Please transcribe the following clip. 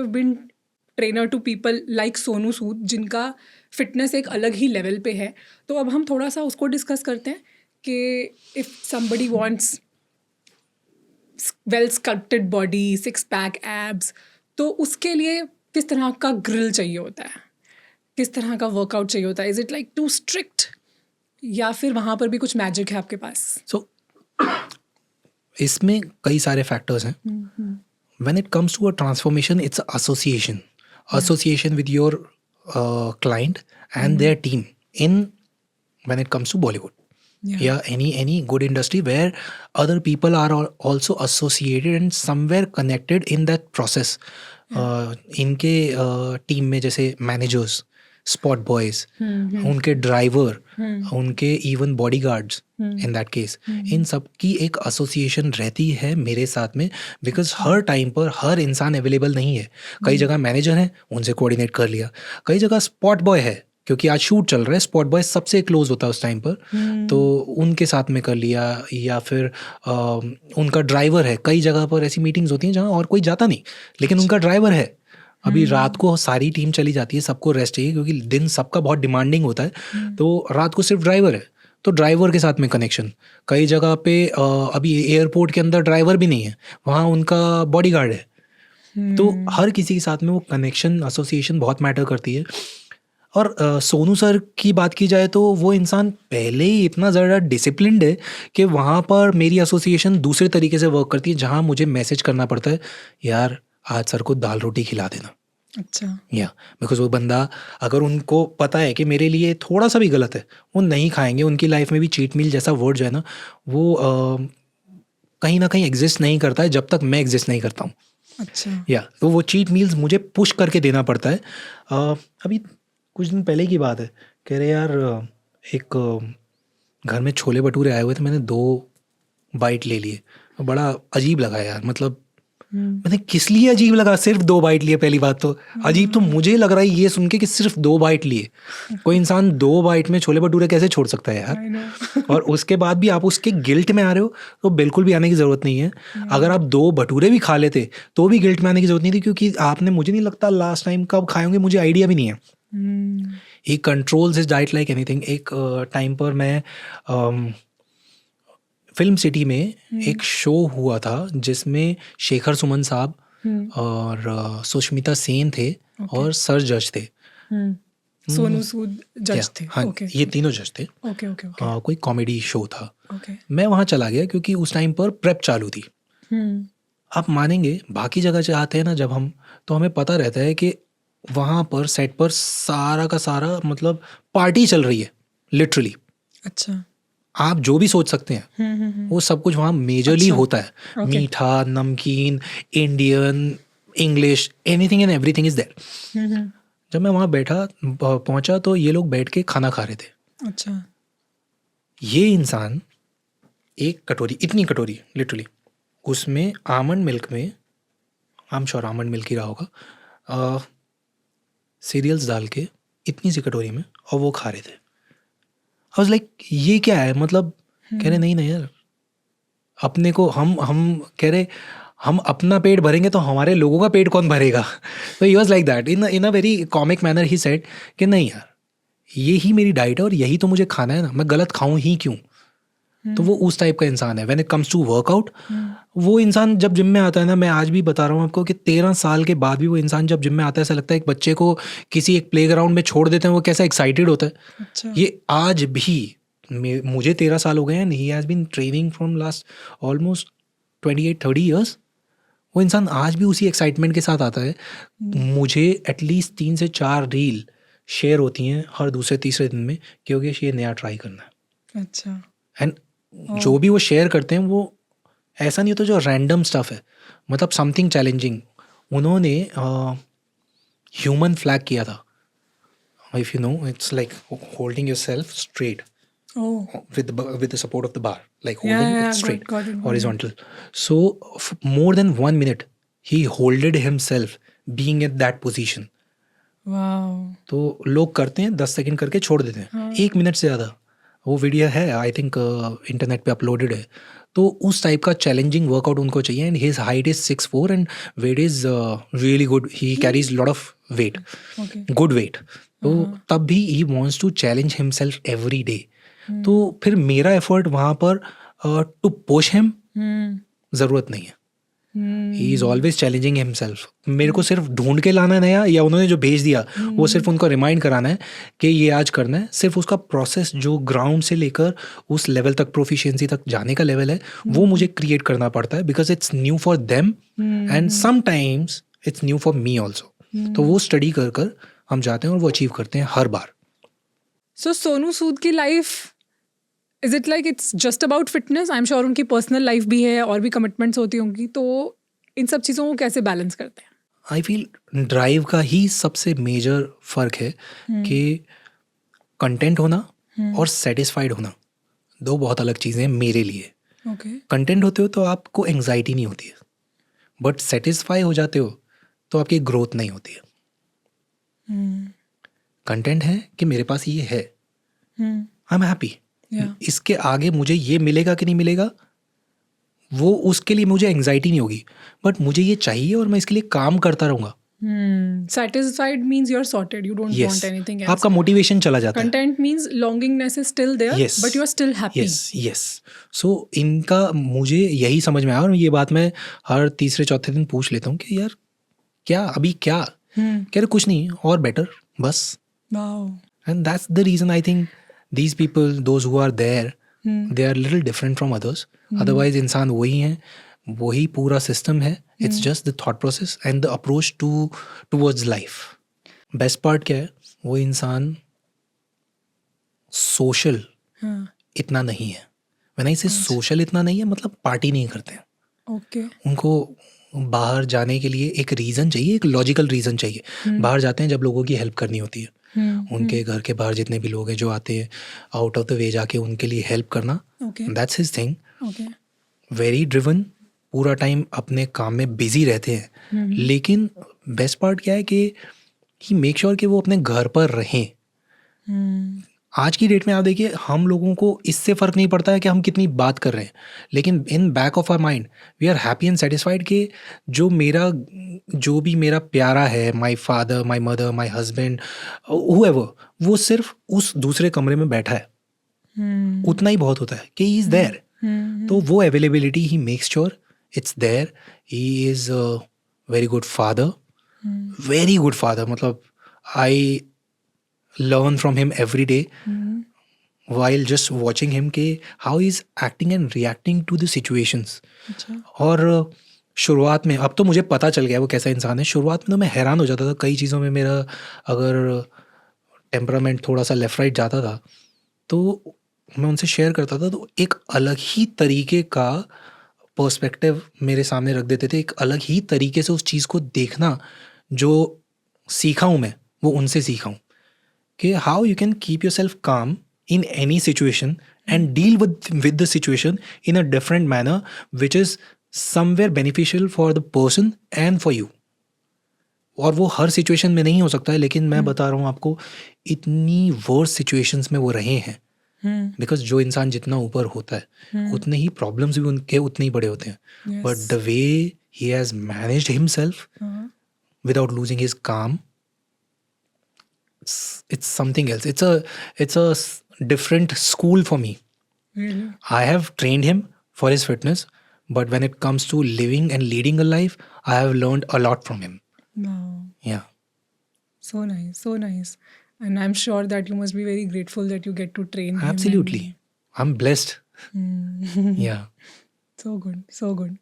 Have been trainer to people like Sonu Sood जिनका fitness एक अलग ही लेवल पे है. तो अब हम थोड़ा सा उसको डिस्कस करते हैं कि if somebody wants well sculpted body, six pack, abs, तो उसके लिए किस तरह का ग्रिल चाहिए होता है, किस तरह का वर्कआउट चाहिए होता है. Is it like too strict या फिर वहाँ पर भी कुछ मैजिक है आपके पास? सो इसमें कई सारे फैक्टर्स हैं. When it comes to a transformation, it's an association with your client and their team in when it comes to Bollywood. Yeah, any good industry where other people are also associated and somewhere connected in that process. इनके team में जैसे managers, spot boys, उनके driver, उनके even bodyguards in that case, इन सब की एक association रहती है मेरे साथ में. बिकॉज हर टाइम पर हर इंसान अवेलेबल नहीं है. कई जगह मैनेजर हैं, उनसे कोऑर्डिनेट कर लिया. कई जगह स्पॉट बॉय है, क्योंकि आज शूट चल रहा है, स्पॉट बॉय सबसे क्लोज होता है उस टाइम पर, तो उनके साथ में कर लिया. या फिर उनका ड्राइवर है. कई जगह पर ऐसी मीटिंग्स होती हैं जहाँ और कोई जाता नहीं, लेकिन उनका ड्राइवर है. अभी रात को सारी टीम चली जाती है, सबको रेस्ट चाहिए क्योंकि दिन सबका बहुत डिमांडिंग होता है, तो रात को सिर्फ ड्राइवर है, तो ड्राइवर के साथ में कनेक्शन. कई जगह पे अभी एयरपोर्ट के अंदर ड्राइवर भी नहीं है, वहाँ उनका बॉडीगार्ड है. तो हर किसी के साथ में वो कनेक्शन, एसोसिएशन बहुत मैटर करती है. और सोनू सर की बात की जाए तो वो इंसान पहले ही इतना ज़्यादा डिसिप्लिन्ड है कि वहाँ पर मेरी एसोसिएशन दूसरे तरीके से वर्क करती है, जहाँ मुझे मैसेज करना पड़ता है, यार आज सर को दाल रोटी खिला देना. अच्छा. या बिकॉज वो बंदा, अगर उनको पता है कि मेरे लिए थोड़ा सा भी गलत है, वो नहीं खाएंगे. उनकी लाइफ में भी चीट मील जैसा वर्ड जो है ना, वो कहीं ना कहीं एग्जिस्ट नहीं करता है जब तक मैं एग्जिस्ट नहीं करता हूँ. अच्छा. या तो वो चीट मील्स मुझे पुश करके देना पड़ता है. अभी कुछ दिन पहले की बात है, कह रहे यार एक घर में छोले भटूरे आए हुए थे, मैंने 2 बाइट ले लिए. बड़ा अजीब लगा यार. मतलब मैंने किस लिए अजीब लगा, सिर्फ 2 बाइट लिए. पहली बात तो अजीब तो मुझे लग रहा है ये सुन के कि सिर्फ 2 बाइट लिए. कोई इंसान 2 बाइट में छोले भटूरे कैसे छोड़ सकता है यार. और उसके बाद भी आप उसके गिल्ट में आ रहे हो, तो बिल्कुल भी आने की ज़रूरत नहीं है. अगर आप 2 भटूरे भी खा लेते तो भी गिल्ट में आने की ज़रूरत नहीं थी, क्योंकि आपने, मुझे नहीं लगता लास्ट टाइम कब खाए होंगे, मुझे आइडिया भी नहीं है. ही controls his diet like anything. एक टाइम पर मैं फिल्म सिटी में एक शो हुआ था जिसमें शेखर सुमन साहब और सुष्मिता सेन थे और सर जज थे. सोनू सूद जज थे. हाँ, ये तीनों जज थे. कोई कॉमेडी शो था. मैं वहाँ चला गया क्योंकि उस टाइम पर प्रेप चालू थी. आप मानेंगे, बाकी जगह जाते हैं ना जब हम, तो हमें पता रहता है कि वहाँ पर सेट पर सारा का सारा मतलब पार्टी चल रही है लिटरली. अच्छा. आप जो भी सोच सकते हैं वो सब कुछ वहाँ मेजरली होता है. मीठा, नमकीन, Indian, English, anything and everything is there. जब मैं वहाँ पहुँचा तो ये लोग बैठ के खाना खा रहे थे. अच्छा. ये इंसान एक कटोरी, इतनी कटोरी लिटरली, उसमें आमंड मिल्क में, I am sure almond milk ही रहा होगा, सीरियल्स डाल के इतनी सी कटोरी में, और वो खा रहे थे. आई वाज लाइक ये क्या है. मतलब कह रहे नहीं यार, अपने को हम कह रहे हम अपना पेट भरेंगे तो हमारे लोगों का पेट कौन भरेगा. तो he was like that in a very comic manner. He said कि नहीं यार, ये ही मेरी डाइट है और यही तो मुझे खाना है ना, मैं गलत खाऊं ही क्यों. तो वो उस टाइप का इंसान है. When it comes to workout, वो इंसान जब जिम में आता है ना, मैं आज भी बता रहा हूँ आपको कि 13 साल के बाद भी वो इंसान जब जिम में आता है, ऐसा लगता है एक बच्चे को किसी एक प्लेग्राउंड में छोड़ देते हैं, वो कैसा एक्साइटेड होता है. अच्छा. ये आज भी, मुझे 13 साल हो गए हैं, he has been training from last almost 28-30 years. वो इंसान आज भी उसी एक्साइटमेंट के साथ आता है. मुझे एटलीस्ट 3 से 4 रील शेयर होती हैं हर दूसरे तीसरे दिन में, क्योंकि ये नया ट्राई करना है. अच्छा. एंड जो भी वो शेयर करते हैं, वो ऐसा नहीं होता जो रैंडम स्टफ है, मतलब समथिंग चैलेंजिंग. उन्होंने ह्यूमन फ्लैग किया था. If you know, it's like holding yourself straight with the support of the bar, like holding it straight, horizontal. So more than 1 minute he holded himself being at that position. wow. तो लोग करते हैं 10 second करके छोड़ देते हैं. 1 minute से ज़्यादा. वो वीडियो है, आई थिंक इंटरनेट पे अपलोडेड है. तो उस टाइप का चैलेंजिंग वर्कआउट उनको चाहिए. And his height is 6'4" and weight is really good. He carries lot of weight, Okay. Good weight. तो तब भी he wants to challenge himself every day. तो फिर मेरा एफर्ट वहाँ पर टू पुश हिम ज़रूरत नहीं है. He is always challenging himself. मेरे को सिर्फ ढूंढ के लाना है नया, या उन्होंने जो भेज दिया वो सिर्फ उनको रिमाइंड कराना है कि ये आज करना है. सिर्फ उसका प्रोसेस जो ग्राउंड से लेकर उस लेवल तक, प्रोफिशिएंसी तक जाने का लेवल है, वो मुझे क्रिएट करना पड़ता है. Because it's new for them and sometimes it's new for me also. तो वो स्टडी कर कर हम जाते हैं और वो अचीव करते हैं हर बार. So सोनू सूद की life, is it like it's just about fitness? I am sure उनकी पर्सनल लाइफ भी है और भी कमिटमेंट्स होती होंगी, तो इन सब चीज़ों को कैसे बैलेंस करते हैं? आई फील ड्राइव का ही सबसे मेजर फर्क है कि कंटेंट होना और सेटिस्फाइड होना दो बहुत अलग चीज़ें हैं मेरे लिए. ओके. कंटेंट होते हो तो आपको एंग्जाइटी नहीं होती है, बट सेटिस्फाई हो जाते हो तो आपकी ग्रोथ नहीं होती है. कंटेंट है कि मेरे पास ये है, आई एम हैप्पी. इसके आगे मुझे ये मिलेगा कि नहीं मिलेगा, वो उसके लिए मुझे एंग्जाइटी नहीं होगी, बट मुझे ये चाहिए और मैं इसके लिए काम करता रहूंगा. Satisfied means you're sorted. You don't Yes. want anything else. आपका मोटिवेशन चला जाता है. Content means longingness is still there, Yes. but you're still happy. Yes. So इनका मुझे यही समझ में आया, और ये बात मैं हर तीसरे चौथे दिन पूछ लेता हूँ कि यार क्या अभी क्या, कह रहे कुछ नहीं और बेटर बस. Wow. And that's the reason I think these people, those who are there, they are little different from others. Otherwise इंसान वही है, वही पूरा सिस्टम है. It's just the thought process and the approach towards life. Best part क्या है, वो इंसान सोशल इतना नहीं है. व्हेन आई से सोशल इतना नहीं है, मतलब पार्टी नहीं करते हैं. Okay. उनको बाहर जाने के लिए एक रीज़न चाहिए, एक लॉजिकल रीज़न चाहिए. बाहर जाते हैं जब लोगों की हेल्प करनी होती है. उनके घर के बाहर जितने भी लोग हैं जो आते हैं, आउट ऑफ द वे जाके उनके लिए हेल्प करना, Okay. That's his thing. Okay. Very driven, पूरा टाइम अपने काम में बिजी रहते हैं. लेकिन बेस्ट पार्ट क्या है कि ही मेक श्योर कि वो अपने घर पर रहें. आज की डेट में आप देखिए, हम लोगों को इससे फ़र्क नहीं पड़ता है कि हम कितनी बात कर रहे हैं, लेकिन in back of our mind we are happy and satisfied कि जो भी मेरा प्यारा है, my father, my mother, my husband, whoever, वो सिर्फ उस दूसरे कमरे में बैठा है. उतना ही बहुत होता है कि ही इज़ देयर. तो वो अवेलेबिलिटी ही makes sure it's there. He is very good father, very good father. मतलब I learn from him every day while just watching him के how he is acting and reacting to the situations. और शुरुआत में, अब तो मुझे पता चल गया वो कैसा इंसान है. शुरुआत में तो मैं हैरान हो जाता था कई चीज़ों में. मेरा अगर टेम्परामेंट थोड़ा सा लेफ़्ट राइट जाता था तो मैं उनसे शेयर करता था, तो एक अलग ही तरीके का पर्सपेक्टिव मेरे सामने रख देते थे. एक अलग ही तरीके से उस चीज़ को देखना जो सीखा हूँ मैं, वो उनसे सीखा हूँ कि how you can keep yourself calm in any situation and deal with the situation in a different manner which is somewhere beneficial for the person and for you. और वो हर सिचुएशन में नहीं हो सकता है, लेकिन मैं बता रहा हूँ आपको, इतनी वर्स्ट सिचुएशंस में वो रहे हैं. बिकॉज जो इंसान जितना ऊपर होता है उतने ही प्रॉब्लम्स भी उनके उतने ही बड़े होते हैं. But the way he has managed himself without losing his calm, it's something else. It's a different school for me. Really? I have trained him for his fitness, but when it comes to living and leading a life, I have learned a lot from him. Wow. Yeah. So nice, so nice. And I'm sure that you must be very grateful that you get to train him. Absolutely. I'm blessed. Yeah. So good, so good.